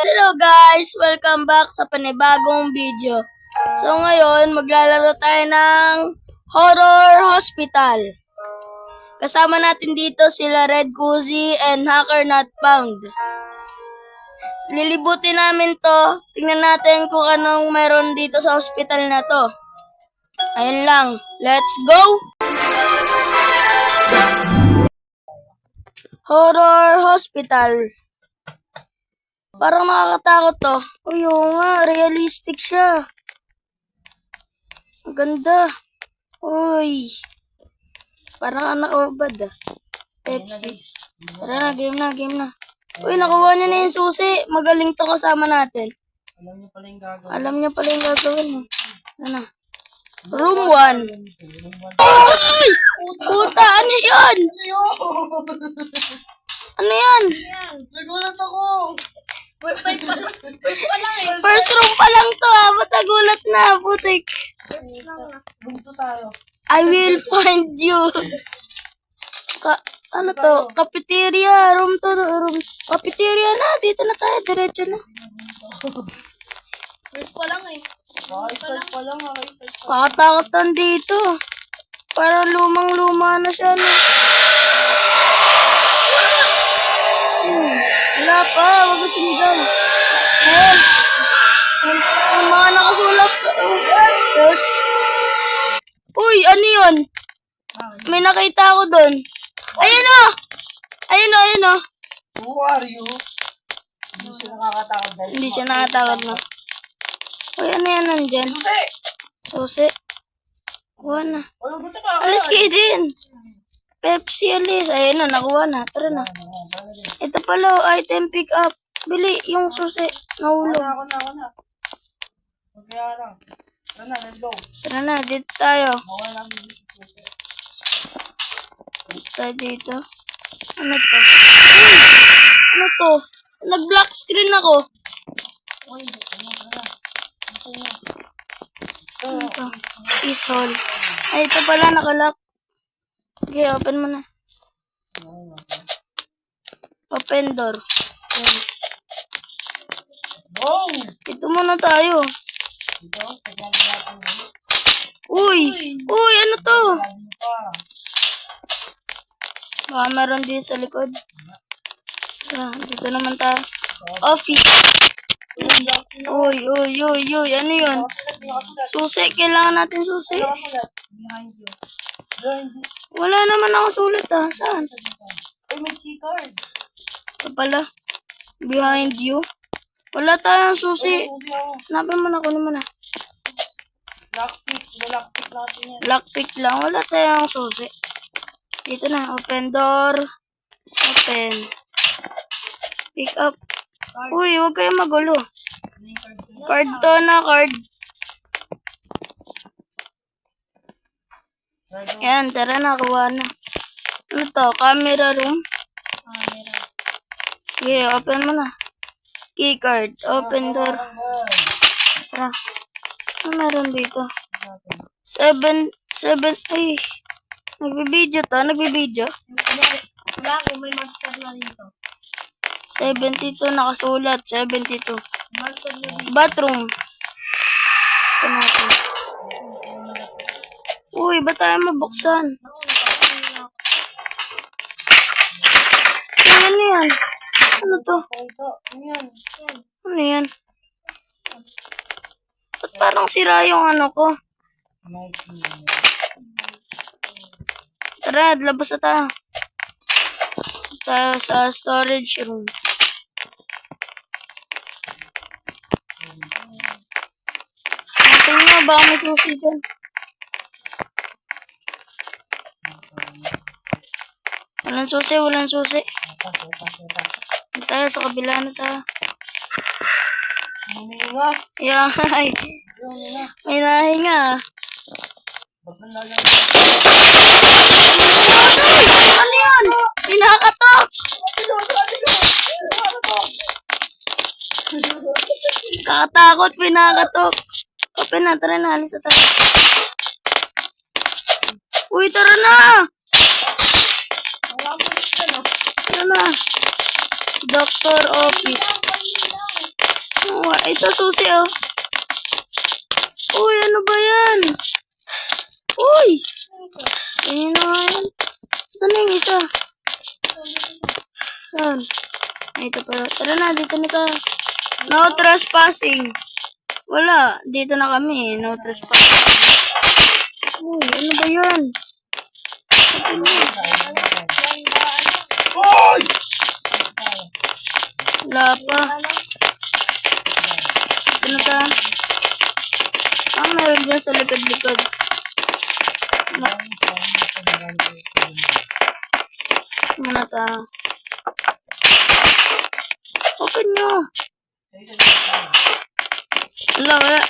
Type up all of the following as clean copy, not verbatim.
Hello guys! Welcome back sa panibagong video. So ngayon, maglalaro tayo ng Horror Hospital. Kasama natin dito sila Red Cozy and Hacker Not Found. Lilibutin namin to. Tingnan natin kung anong meron dito sa hospital na to. Ayun lang. Let's go! Horror Hospital. Parang nakakatakot to. Uy, oo nga. Realistic siya. Ang ganda. Uy. Parang anak ubad ah. Pepsi. Tara na, game na. Uy, nakuha niya na yung susi. Magaling to kasama natin. Alam niya pala yung gagawin eh. Ano? Room 1. Uy! Puta, ano yun? Ano yan? Nagulat ako. First pa lang eh. First room pa lang to ah. Ba't nagulat na? Putik. Bunto tayo. I will find you. Ano to? Cafeteria. Room to. Room. Cafeteria na. Dito na tayo. Diretso na. First pa lang eh. Start pa lang. Kakatakot dito. Parang lumang-luma na siya. No? Wala pa. Wag mo sinigaw. Ayan. Ang mga nakasulat. Uy, ano yun? May nakita ako doon. Ayan o! Ayun o. Who are you? Hindi siya nakakatakot guys. Hindi siya nakatakot na. Uy, ano yan nandyan? Susi! Susi. Kuha na. Ano bunto pa? Alis kayo din. Pepsi, alis. Ayun na, nakuha na. Tara na. Ito pala, item pick up. Bili yung susi. Nahulog. Ako na. Kaya lang. Tara na, let's go. Tara na, dito tayo. Mawala lang yung susi. Dito tayo dito. Ano to? Uy! Ano to? Nag-black screen ako. Uy, tara na. Ano to? Is hall. Ay, ito pala, nakalock. Okay, open mo na. Open door. Go! Dito muna tayo. Uy! Uy, ano to? Baka meron din sa likod. Dito naman tayo. Office. Uy. Ano yun? Susi. Kailangan natin susi. Wala naman ako sulit ah. Saan? Ay, may keycard. Ito pala. Behind you. Wala tayong susi. Hanapin mo na. Kunin mo na. Lockpick natin yan. Lockpick lang. Wala tayong susi. Dito na. Open door. Open. Pick up. Uy, huwag kayong magulo. Card to na. Card. Yan. Tara na. Kuha na. Ano to? Camera room. Okay. Open mo na. Keycard. Open door. Tara. Ano meron dito? 7. Ay. Nagbibideo to. Wala ako, may master na dito. 72 nakasulat. 72. Master na dito. Bathroom. Ito natin. Uy, ba tayo mabuksan? Ano yan? Ano to? Ito, yan. Ano yan? Ba't parang sira yung ano ko? Tara, labas na tayo. Tayo sa storage room. Natin nga, baka may susi dyan. Walang susi. Tayo sa kabila na tayo. Yeah, may nahinga. Ano yun? May nakakatok. Kakatakot, may nakakatok. Open na, tara na, alis na tayo. Uy, tara na! Tara na. Doctor office. Ay, ito susi, oh. Uy, ano ba yan? Uy! Ayun na nga yan. Saan na yung isa? Saan? Ay, ito pala. Tara na, dito na tayo. No trespassing. Wala, dito na kami. No trespassing. Uy, ano ba yan? Wala pa. Dito na tayo. Meron dyan sa likod-likod. Muna tayo. Open nyo. Wala, wala.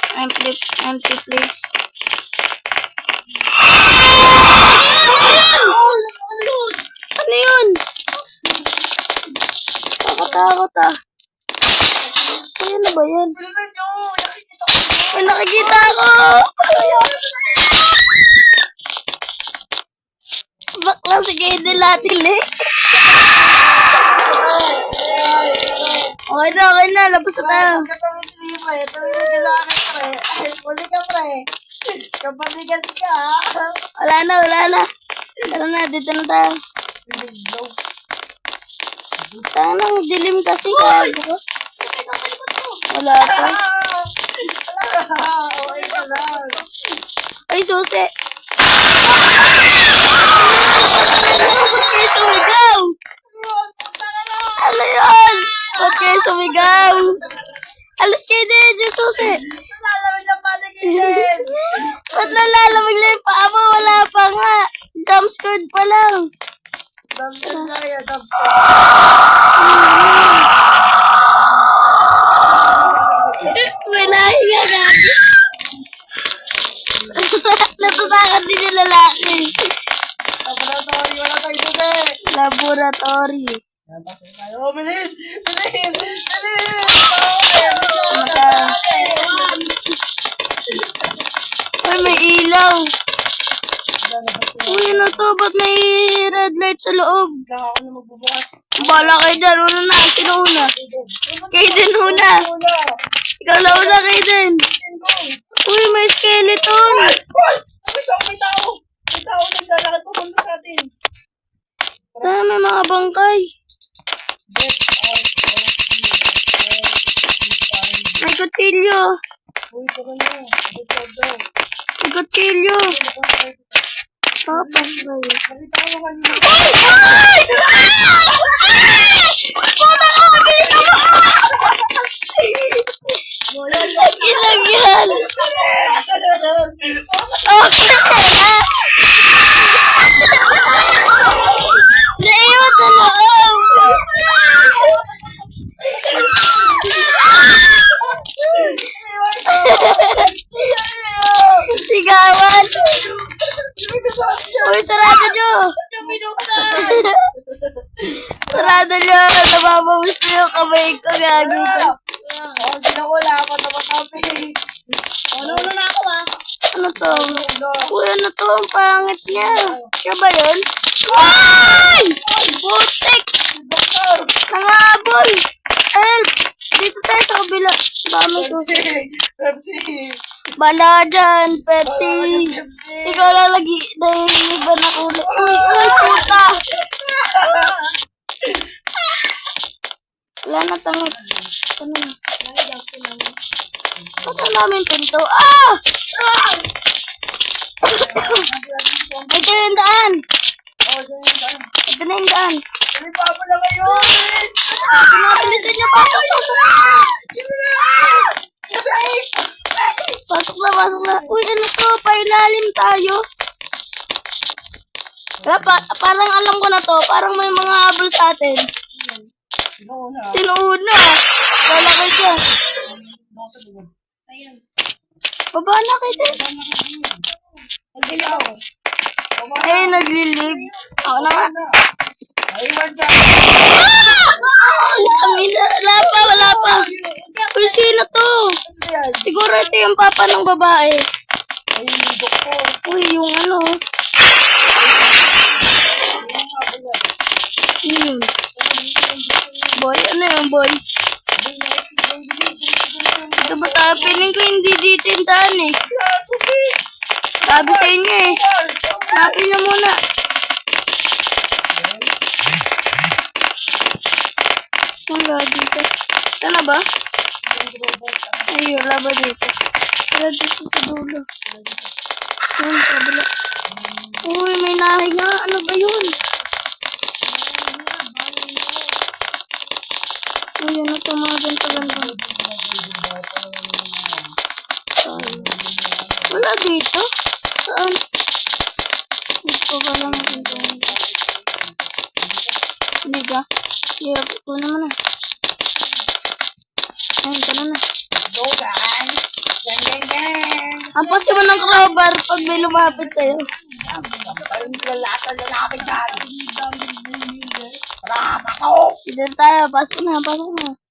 Empty place. Ano yun? Kakatakot ah. Ay, ano ba yan? Bilisan nyo! Nakikita ko! May nakikita ako! Bakla si Kaide Latile. Okay na. Labas na tayo. Katabi si Pre. Tabi na kailangan, Pre. Uli ka, Pre. Kapaligan ka, ha? Wala na. Tara na, dito na tayo. Tanga nang dilim kasi. Kaya ko. Wala pa. Okay ka lang. Ay, susi. Ba't kayo sumigaw? Ano yun? Ba't kayo sumigaw? Alas kayo din dyan, susi. Lalamig na paligid. Ba't nalalamig na yung paa mo? Wala pa nga. Jump scared pa lang. Dumpster na kayo, dumpster. Wala hiya natin. Natatakot din yung lalaki. Laboratory, wala tayo dito. Laboratory. Napasok tayo. Oh, bilis! Bilis! Uy, may ilaw. Uy, ano to? Ba't may red light sa loob? Kaka ako na magbubukas. Bala kayo dyan. Una na. Sino una? Kaiden una. Wala! Ikaw na una, Kaiden. Uy, may skeleton. Hoy! May tao! May tao naglalakad papunta sa atin. May mga bangkay. May kutsilyo. Uy, tara na. Daw. May kutsilyo. Papas ba yun? Nakita ko yung kanina. Ay! Puta ka! Bilis ako! Ilagyan! Okay na! Naiwan sa loob! Sigawan! Uy, sarado nyo! Sarado nyo! Nababawis na yung kamay ko. Gagi ko. Oh, sila wala ako na matabi. Ano na ako Ano to? Uy, ano to? Ang pangit niya. Siya ba yun? Ay! Butik! Doktor! Nangahabol! Help! Dito tayo sa kabila. Dami to. Pepsi! Bala dyan, Pepsi. Ikaw lalagi dahil iba na kulay. Uy, puta! Wala na tangot. Ano na? Ba't ang daming pinto? Ah! Ito na yung daan. Oh, dyan yung daan. Ito na yung daan. Dali pa mo na kayo! Pinapilisan niyo. Pasok. Pasok na. Uy, ano to? Pailalim tayo. Wala, parang alam ko na to. Parang may mga habol sa atin. Sinuuna. Wala kayo dyan. Baba na kayo din. Naglilip ako. Ay, naglilib. Ako na nga. Aywan dyan! Wala pa. Uy, sino to? Kasi yan. Siguro ito yung papa ng babae. Ay, doktor. Uy, yung ano. Boy, ano yung boy? piling ko hindi dito yung daan eh. Susi! Sabi sa inyo eh. Hanapin niyo muna. Wala dito. Ito na ba? Ay, wala ba dito? Wala dito sa dulo. Yun, kabila. Uy, may nahinga. Ano ba yun? Uy, ano ito mga ganda-ganda. Wala dito? Saan? Dito ka lang natin ito. Hindi ka? Hirap ko naman ah. Ayun, ito na. Go guys! Gang gang gang! Ang pasi mo ng crowbar pag may lumapit sa'yo. Parang lalaki dyan! Tara, pasok! Dito tayo. Pasok na.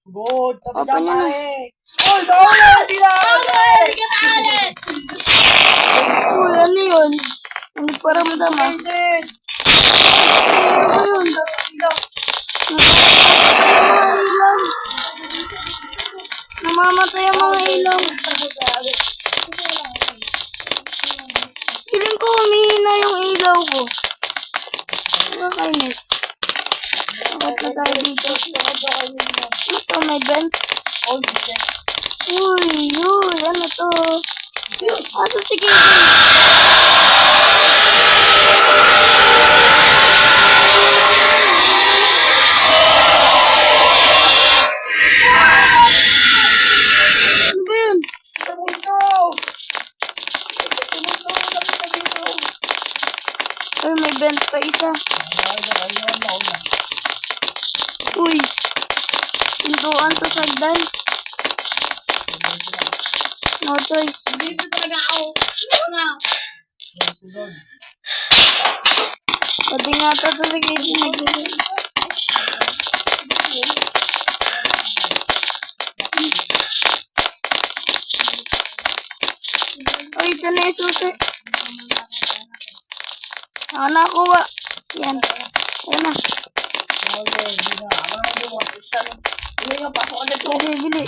Good! Tabi Open dyan nyo na. pare! Uy! Dawala! Di na! Uy, ano yun? Hindi pa ramdam ah. David! Ano yun? Namamatay ang mga ilaw. Feeling ko humihina yung ilaw ko. Nakakainis. Bakit na tayo dito? Ano to? May vent? Uy, ano to? Asa si Kevin? Ano ba yun? Uy, may vent pa isa. Uy, hintuan sa sagdan. No choice. Dito talaga ako. Pati nga ito sa Kevin nagbibigay. Uy, ito na yung susi. Ako nakuha. Yan. Ayan na. Bili, bili.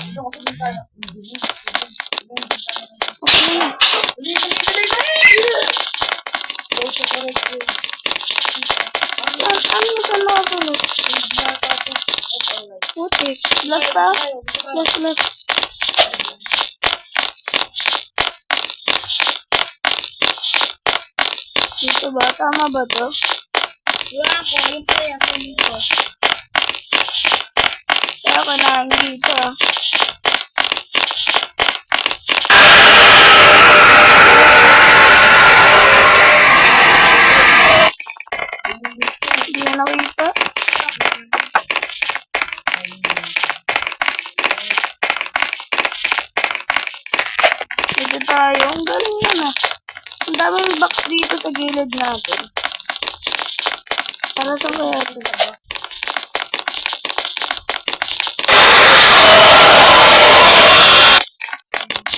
Okay na. Ano mo sa nakasunod? Putik. Last ta? Last. Dito ba? Tama ba to? Wala po, yung pala yung sulit ko. Kaya kailangan dito ah. Hindi na nakita. Dito tayo. Ang galing yan ah. Ang daming box dito sa gilid natin. Para sa kaya ito.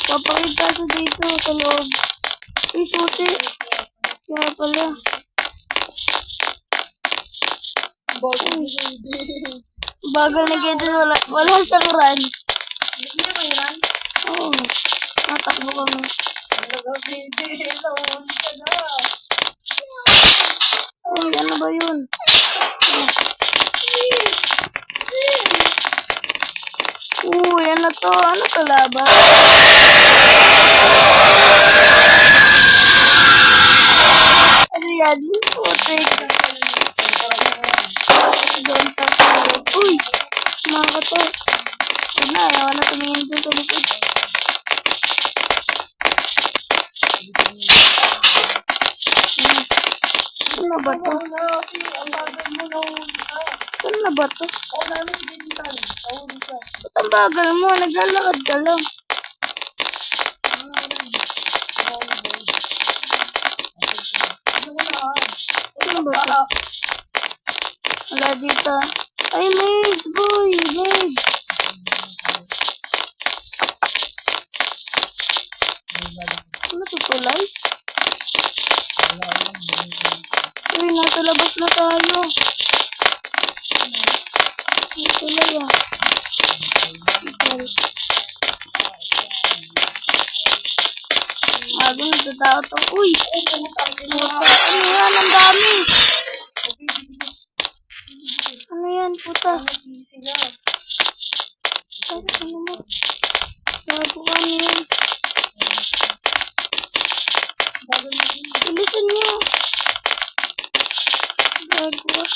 Papakita sa dito sa loob. Uy, susi. Kaya pala. Bagal na Kevin, wala siyang run. Oo. Natakbo kami. Uy, ano ba yun? Uy, ano to? Ano to laban? Ano yan? Putik. Don't touch me. Uy, mga to. Huwag na, ayaw na tumingin dun sa likod. Saan na ba to? Saan na ba to? Ba't ang bagal mo? Naglalakad ka lang. Ano ba to? Wala dito. Ay, legs, boy! Legs! Ano to tulay? Uy, nasa labas na tayo. May tulay ah. Hospital. Gago, nagtatakot ako. Uy! Ay, pumutang ina. Ano yan? Ang dami! Ano yan, puta? Hindi sila. Ano mo? Gago ka ano yan? Bago na din. Bilisan niyo. Gago ka.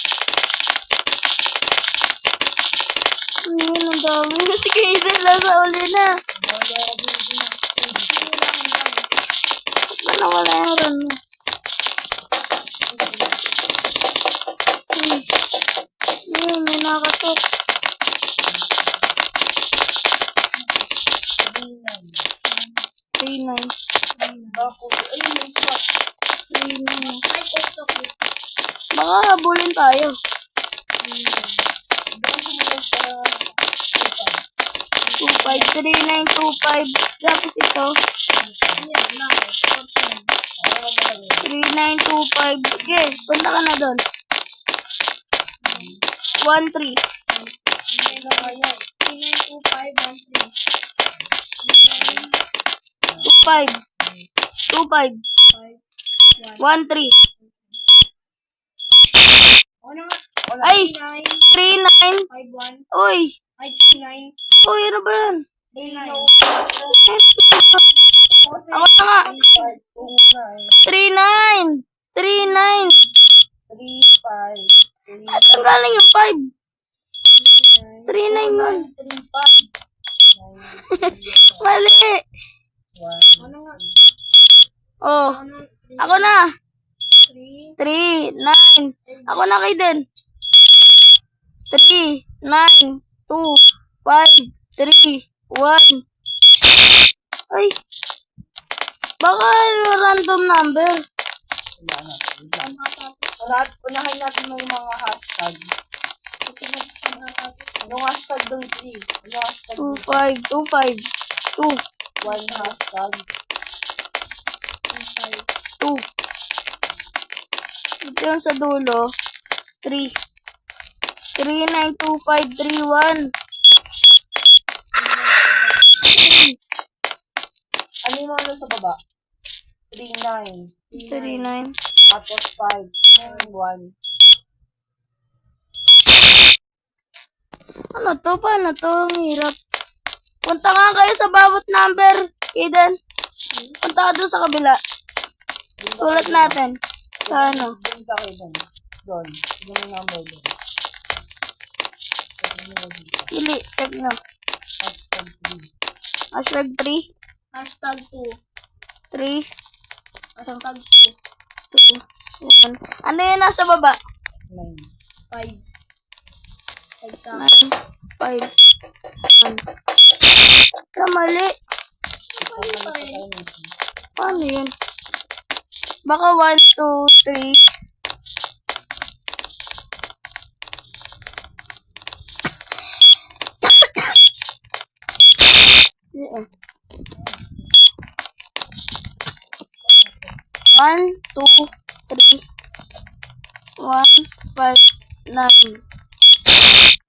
Ano yan? Ang dami. Kasi kayo nasa uli na. Bago na din. Ba't na wala yung run mo? Uy. Uy, may nakatok. 3-9. Ako, ay, may spot. 3-9. Ay, posto ko. Baka habulin tayo. Doon sumunod sa 2-5. 3-9, 2-5. Tapos ito. Ayan, na. 3-9, 2-5. Okay, punta ka na doon. 1-3. Hindi na ngayon. 2-5. 2-5. 1-3. Ano nga? Ay! 3-9. 5-1. Uy! Ay, 9. Uy, ano ba yan? 3-9. Ako na nga. 3-9. 3-9. 3-5. At ang galing yung 5. 3-9 yun. 3-5. Mali. Ano nga? Oh. Ano? Ako na. 3. 3-9. Ako na kay Den. 3-9. 2-5. 3-1. Ay. Baka random number. Unahin natin yung mga hashtag. Yung hashtag doon 3. Yung hashtag 2-5. 2-5. 2. 1 hashtag. 2. Ito yung sa dulo. 3. 3-9, 2-5, 3-1. Ano yung mga sa baba? 3-9. 3-9. Tapos 5. 1. Ano to? Paano to? Ang hirap. Punta nga kayo sa bawat number, Eden. Punta ka doon sa kabila. Sulat natin. Sa ano? Doon ka kayo doon. Doon. Doon yung number doon. Pili. Check nyo. Hashtag 3. Hashtag 3. Hashtag 2. 3, Hashtag 2, 1. Ano yun nasa baba? 9. 5. 5 sa 9, 5, 1. Ah, mali. Paano yun? Baka 1, 2, 3. Yeah. 1, 2, 3, 1, 5, 9.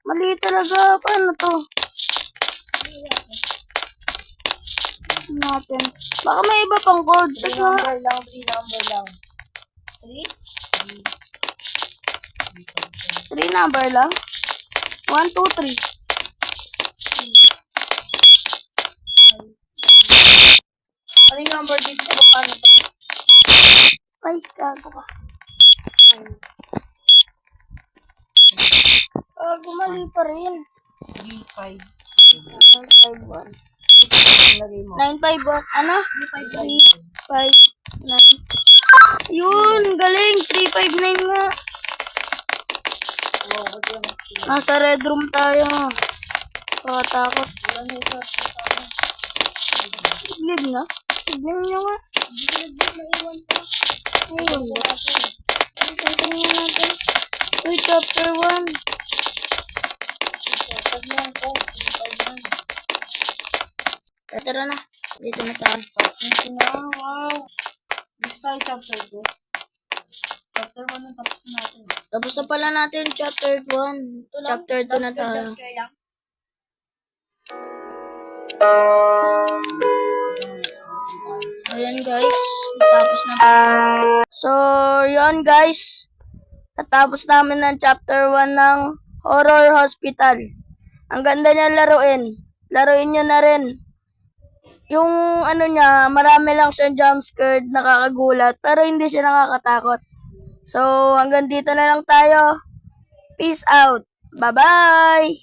Mali talaga. Paano to? Natin. Baka may iba pang code. 3 Check nga. number lang. 3 number lang. 3 number lang. 1, 2, 3. Ano yung number dito sa baba? Ano to? Ay, gago ka. Gumali pa rin. 3-5. 9, 5, 1. Lagay mo. 9, 5, 1. Ano? 3, 5, 9. Yun, galing. 3, 5, 9 nga. Wow, ba't yan? Nasa red room tayo. Pakatakot. Wala na isa. Tiglig na. Tiglig nyo nga. Ayun. Tignan natin. Uy, chapter 1. Pag yan ko. 3-5 Tara na. Dito na tayo. Ito na, wow. This tayo chapter 2. Chapter 1 na tapos na natin. Tapos na pala natin yung chapter 1. Chapter 2 na tayo. So, yun guys, natapos na po. So, yun guys, natapos namin ng chapter 1 ng Horror Hospital. Ang ganda niya laruin. Laruin nyo na rin. Yung ano niya, marami lang siyang jumpscare, nakakagulat, pero hindi siya nakakatakot. So, hanggang dito na lang tayo. Peace out. Bye-bye!